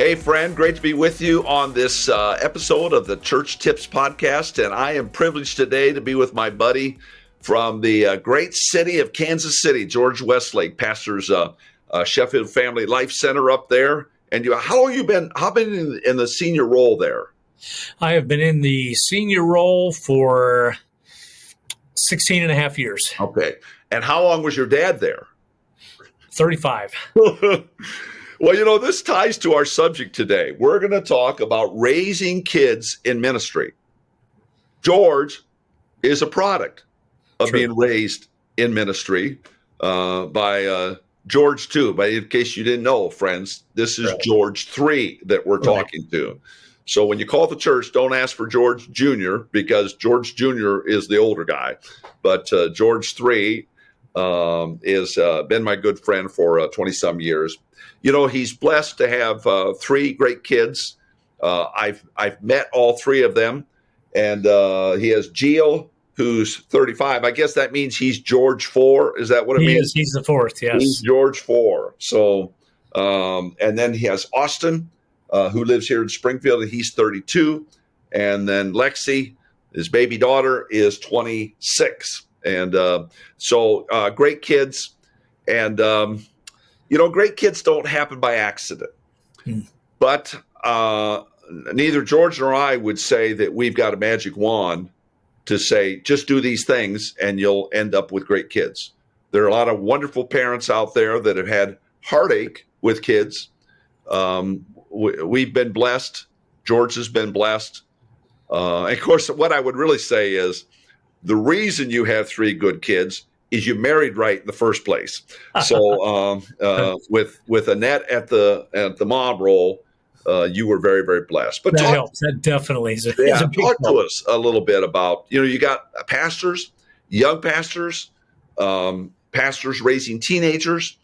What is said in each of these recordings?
Hey, friend, great to be with you on this episode of the Church Tips Podcast. And I am privileged today to be with my buddy from the great city of Kansas City, George Westlake, pastors Sheffield Family Life Center up there. And how long have you been in the senior role there? I have been in the senior role for 16 and a half years. Okay. And how long was your dad there? 35. Well, this ties to our subject today. We're going to talk about raising kids in ministry. George is a product of being raised in ministry by George 2. But in case you didn't know, friends, this is George 3 that we're talking to. So when you call the church, don't ask for George Jr. because George Jr. is the older guy. But George 3 has been my good friend for 20-some years. He's blessed to have 3 great kids. I've met all 3 of them. And he has Gio, who's 35. I guess that means he's George 4. Is that what it means? He's the 4th, yes. He's George 4. So, and then he has Austin, who lives here in Springfield, and he's 32. And then Lexi, his baby daughter, is 26. And so great kids. And, great kids don't happen by accident. But neither George nor I would say that we've got a magic wand to say, just do these things and you'll end up with great kids. There are a lot of wonderful parents out there that have had heartache with kids. We've been blessed. George has been blessed. And of course, what I would really say is the reason you have 3 good kids is you married right in the first place. So with Annette at the mom role, you were very, very blessed. But that helps. That definitely is a big talk to us a little bit about, you got pastors, young pastors, pastors raising teenagers.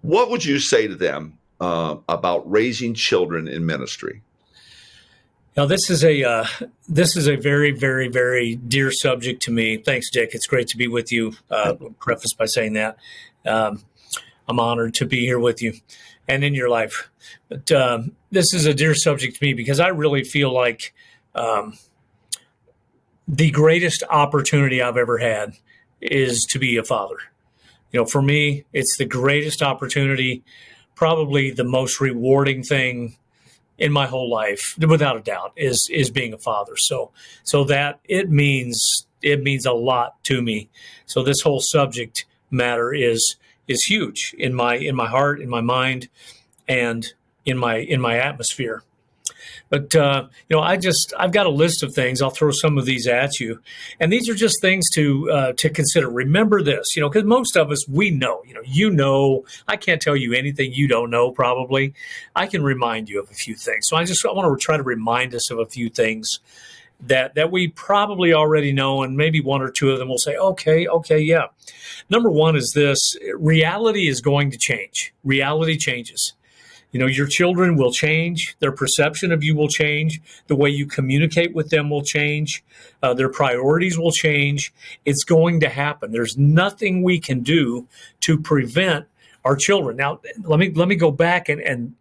What would you say to them about raising children in ministry? Now, this is a very, very, very dear subject to me. Thanks, Dick. It's great to be with you. Preface by saying that I'm honored to be here with you and in your life. But this is a dear subject to me because I really feel like the greatest opportunity I've ever had is to be a father. For me, it's the greatest opportunity, probably the most rewarding thing in my whole life, without a doubt, is being a father. So that it means a lot to me. So this whole subject matter is huge in my heart, in my mind, and in my atmosphere. But I've got a list of things. I'll throw some of these at you, and these are just things to consider. Remember this, because most of us, we know. I can't tell you anything you don't know. Probably, I can remind you of a few things. So I want to try to remind us of a few things that we probably already know, and maybe 1 or 2 of them will say, okay, yeah. Number 1 is this: reality is going to change. Reality changes. Your children will change. Their perception of you will change. The way you communicate with them will change. Their priorities will change. It's going to happen. There's nothing we can do to prevent our children. Now, let me go back and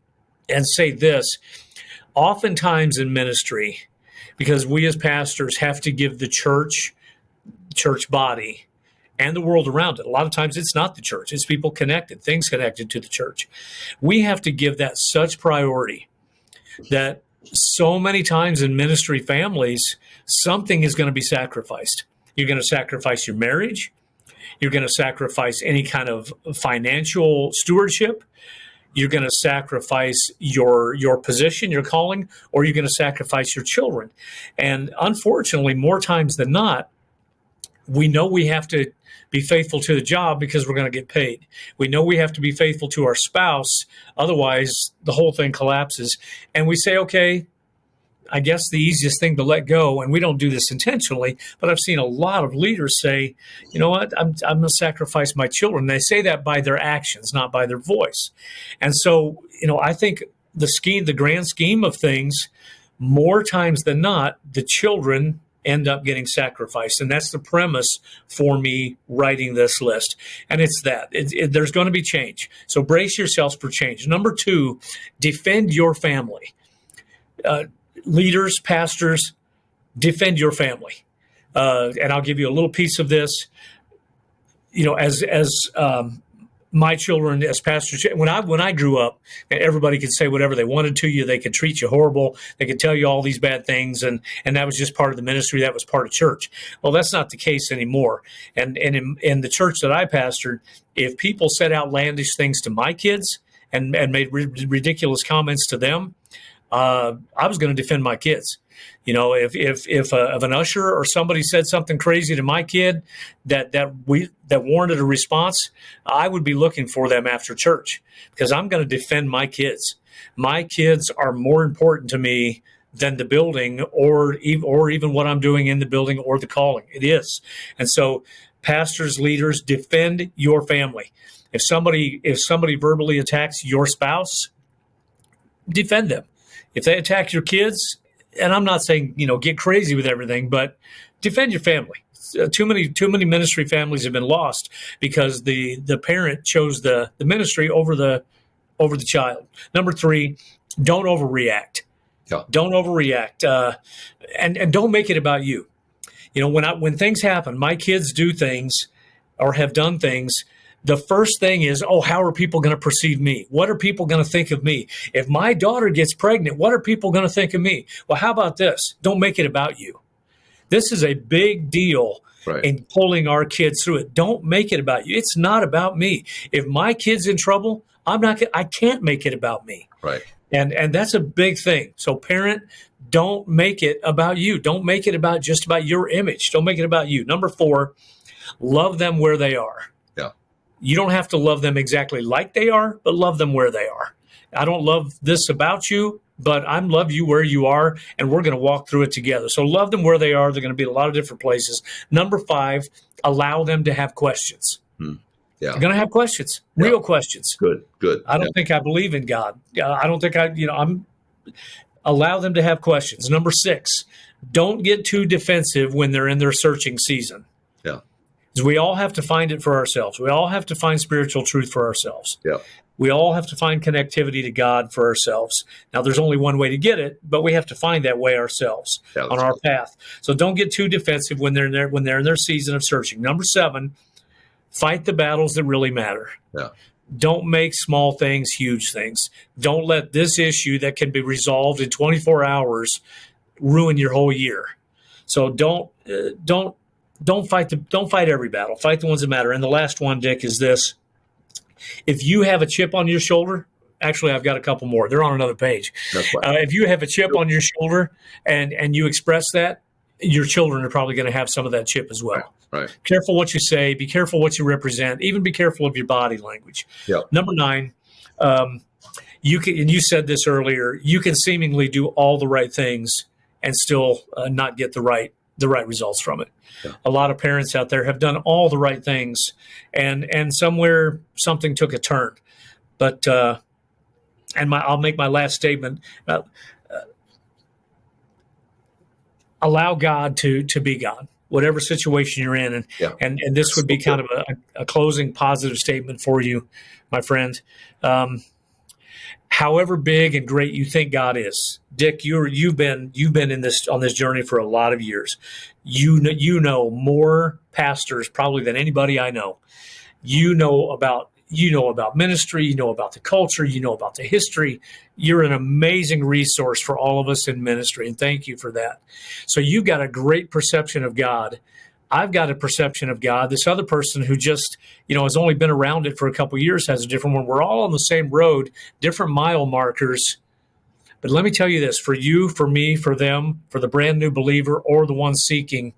say this. Oftentimes in ministry, because we as pastors have to give the church body and the world around it. A lot of times it's not the church. It's people connected, things connected to the church. We have to give that such priority that so many times in ministry families, something is going to be sacrificed. You're going to sacrifice your marriage. You're going to sacrifice any kind of financial stewardship. You're going to sacrifice your position, your calling, or you're going to sacrifice your children. And unfortunately, more times than not, we know we have to be faithful to the job because we're going to get paid. We know we have to be faithful to our spouse. Otherwise, the whole thing collapses. And we say, okay, I guess the easiest thing to let go, and we don't do this intentionally, but I've seen a lot of leaders say, you know what, I'm going to sacrifice my children. And they say that by their actions, not by their voice. And so, I think the grand scheme of things, more times than not, the children end up getting sacrificed. And that's the premise for me writing this list. And it's that there's going to be change. So brace yourselves for change. Number 2, defend your family. Leaders, pastors, defend your family. And I'll give you a little piece of this. As my children, as pastors, when I grew up, everybody could say whatever they wanted to you. They could treat you horrible. They could tell you all these bad things, and that was just part of the ministry. That was part of church. Well, that's not the case anymore. And in the church that I pastored, if people said outlandish things to my kids and made ridiculous comments to them, I was going to defend my kids. If an usher or somebody said something crazy to my kid that warranted a response, I would be looking for them after church, because I'm going to defend my kids. My kids are more important to me than the building or even what I'm doing in the building or the calling. It is. And so pastors, leaders, defend your family. If somebody verbally attacks your spouse, defend them. If they attack your kids, and I'm not saying, get crazy with everything, but defend your family. Too many ministry families have been lost because the parent chose the ministry over the child. Number 3, don't overreact. Yeah. Don't overreact, and don't make it about you. When things happen, my kids do things or have done things. The first thing is, how are people going to perceive me? What are people going to think of me? If my daughter gets pregnant, what are people going to think of me? Well, how about this? Don't make it about you. This is a big deal in pulling our kids through it. Don't make it about you. It's not about me. If my kid's in trouble, I can't make it about me. Right. And that's a big thing. So parent, don't make it about you. Don't make it about just about your image. Don't make it about you. Number 4, love them where they are. You don't have to love them exactly like they are, but love them where they are. I don't love this about you, but I love you where you are, and we're going to walk through it together. So love them where they are. They're going to be in a lot of different places. Number 5, allow them to have questions. Yeah. They're going to have questions, real questions. Good. I don't think I believe in God. I don't think allow them to have questions. Number 6, don't get too defensive when they're in their searching season. Yeah. Because we all have to find it for ourselves. We all have to find spiritual truth for ourselves. Yeah. We all have to find connectivity to God for ourselves. Now, there's only one way to get it, but we have to find that way ourselves on our path. So don't get too defensive when they're in their season of searching. Number 7, fight the battles that really matter. Yeah. Don't make small things huge things. Don't let this issue that can be resolved in 24 hours ruin your whole year. So don't fight every battle. Fight the ones that matter. And the last one, Dick, is this. If you have a chip on your shoulder, actually, I've got a couple more. They're on another page. If you have a chip on your shoulder and you express that, your children are probably going to have some of that chip as well. Right. Careful what you say. Be careful what you represent. Even be careful of your body language. Yep. Number 9, you can, and you said this earlier, you can seemingly do all the right things and still not get the right results from it. Yeah. A lot of parents out there have done all the right things, and somewhere something took a turn. But I'll make my last statement. Allow God to be God, whatever situation you're in, and this would be kind of a closing positive statement for you, my friend. However big and great you think God is, Dick, you've been on this journey for a lot of years. You know more pastors probably than anybody I know. You know about ministry, you know about the culture, you know about the history. You're an amazing resource for all of us in ministry, and thank you for that. So you've got a great perception of God. I've got a perception of God. This other person who just, has only been around it for a couple of years has a different one. We're all on the same road, different mile markers. But let me tell you this, for you, for me, for them, for the brand new believer or the one seeking,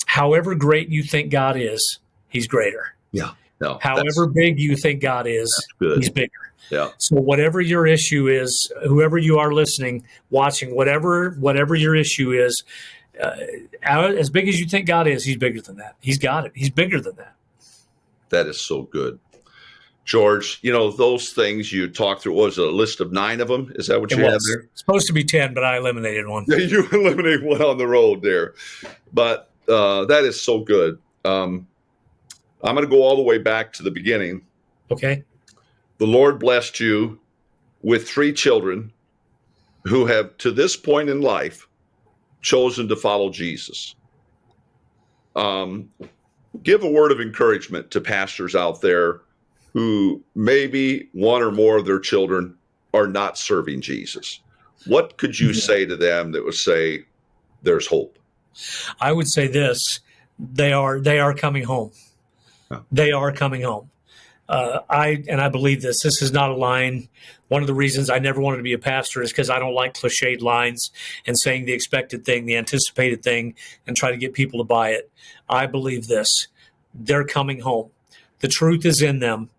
however great you think God is, he's greater. Yeah. No, however big you think God is, he's bigger. Yeah. So whatever your issue is, whoever you are listening, watching, whatever your issue is, as big as you think God is, he's bigger than that. He's got it. He's bigger than that. That is so good. George, those things you talked through, what was it, a list of 9 of them? Is that what you had there? Supposed to be 10, but I eliminated one. Yeah, you eliminated one on the road there. But that is so good. I'm going to go all the way back to the beginning. Okay. The Lord blessed you with 3 children who have, to this point in life, chosen to follow Jesus. Give a word of encouragement to pastors out there who maybe one or more of their children are not serving Jesus. What could you say to them that would say there's hope? I would say this: they are coming home. Yeah. They are coming home. I believe this. This is not a line. One of the reasons I never wanted to be a pastor is because I don't like cliched lines and saying the expected thing, the anticipated thing, and try to get people to buy it. I believe this. They're coming home. The truth is in them.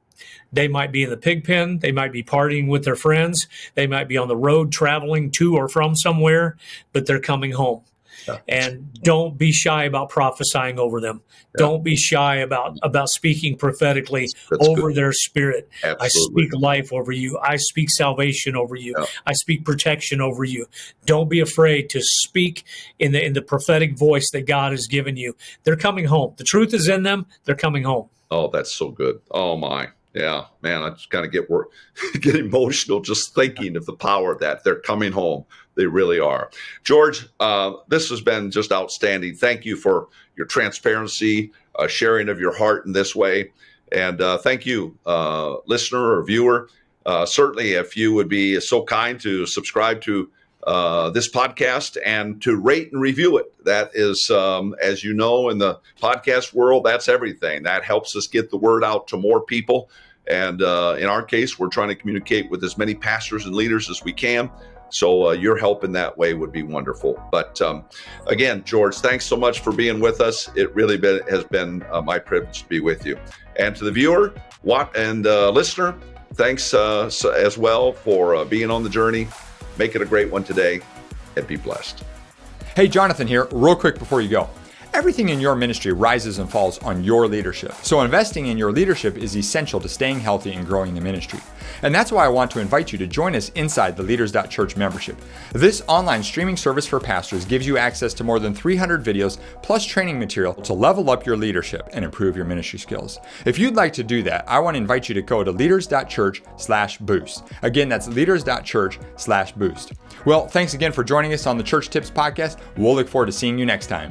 They might be in the pig pen. They might be partying with their friends. They might be on the road traveling to or from somewhere, but they're coming home. Yeah. And don't be shy about prophesying over them. Yeah. Don't be shy about speaking prophetically over their spirit. Absolutely. I speak life over you. I speak salvation over you. Yeah. I speak protection over you. Don't be afraid to speak in the prophetic voice that God has given you. They're coming home. The truth is in them. They're coming home. Oh, that's so good. Oh, my. Yeah, man, I just kind of get emotional just thinking of the power of that. They're coming home. They really are. George, this has been just outstanding. Thank you for your transparency, sharing of your heart in this way. And thank you, listener or viewer. Certainly, if you would be so kind to subscribe to this podcast and to rate and review it. That is, as you know, in the podcast world, that's everything. That helps us get the word out to more people. And in our case, we're trying to communicate with as many pastors and leaders as we can. So your help in that way would be wonderful. But again, George, thanks so much for being with us. It really has been my privilege to be with you. And to the viewer and listener, thanks as well for being on the journey. Make it a great one today, and be blessed. Hey, Jonathan here, real quick before you go. Everything in your ministry rises and falls on your leadership. So investing in your leadership is essential to staying healthy and growing the ministry. And that's why I want to invite you to join us inside the Leaders.Church membership. This online streaming service for pastors gives you access to more than 300 videos plus training material to level up your leadership and improve your ministry skills. If you'd like to do that, I want to invite you to go to Leaders.Church/boost. Again, that's Leaders.Church/boost. Well, thanks again for joining us on the Church Tips Podcast. We'll look forward to seeing you next time.